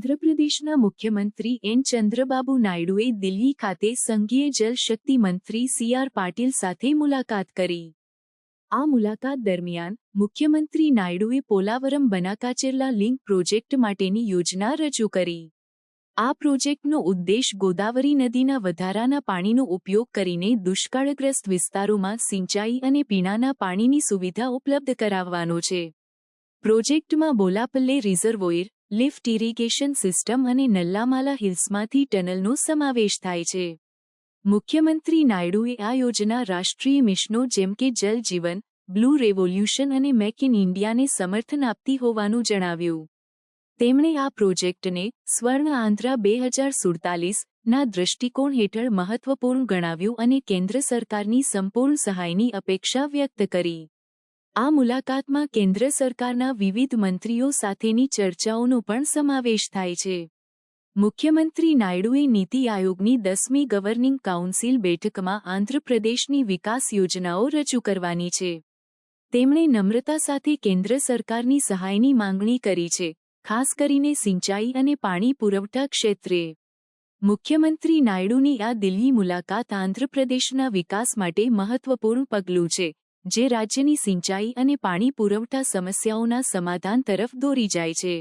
આંધ્રપ્રદેશના મુખ્યમંત્રી એન ચંદ્રબાબુ નાયડુએ દિલ્હી ખાતે સંઘીય જલ શક્તિ મંત્રી સી.આર. પાટીલ સાથે મુલાકાત કરી. આ મુલાકાત દરમિયાન મુખ્યમંત્રી નાયડુએ પોલાવરમ બનાકાચેરલા લિંક પ્રોજેક્ટ માટેની યોજના રજૂ કરી. આ પ્રોજેક્ટનો ઉદ્દેશ ગોદાવરી નદીના વધારાના પાણીનો ઉપયોગ કરીને દુષ્કાળગ્રસ્ત વિસ્તારોમાં સિંચાઈ અને પીણાના પાણીની સુવિધા ઉપલબ્ધ કરાવવાનો છે. પ્રોજેક્ટમાં બોલાપલ્લે રિઝર્વોયર, લિફ્ટ ઇરિગેશન સિસ્ટમ અને નલ્લામાલા હિલ્સમાંથી ટનલનો સમાવેશ થાય છે. મુખ્યમંત્રી નાયડુએ આ યોજના રાષ્ટ્રીય મિશનો જેમ કે જલ જીવન, બ્લુ રેવોલ્યુશન અને મેક ઇન ઇન્ડિયાને સમર્થન આપતી હોવાનું જણાવ્યું. તેમણે આ પ્રોજેક્ટને સ્વર્ણ આંધ્રા 2047ના દૃષ્ટિકોણ હેઠળ મહત્વપૂર્ણ ગણાવ્યું અને કેન્દ્ર સરકારની સંપૂર્ણ સહાયની અપેક્ષા વ્યક્ત કરી. આ મુલાકાતમાં કેન્દ્ર સરકારના વિવિધ મંત્રીઓ સાથેની ચર્ચાઓનો પણ સમાવેશ થાય છે. મુખ્યમંત્રી નાયડુએ નીતિ આયોગની 10મી ગવર્નિંગ કાઉન્સિલ બેઠકમાં આંધ્રપ્રદેશની વિકાસ યોજનાઓ રજૂ કરવાની છે. તેમણે નમ્રતા સાથે કેન્દ્ર સરકારની સહાયની માંગણી કરી છે, ખાસ કરીને સિંચાઈ અને પાણી પુરવઠા ક્ષેત્રે. મુખ્યમંત્રી નાયડુની આ દિલ્હી મુલાકાત આંધ્રપ્રદેશના વિકાસ માટે મહત્વપૂર્ણ પગલું છે, જે રાજ્યની સિંચાઈ અને પાણી પુરવઠા સમસ્યાઓના સમાધાન તરફ દોરી જાય છે.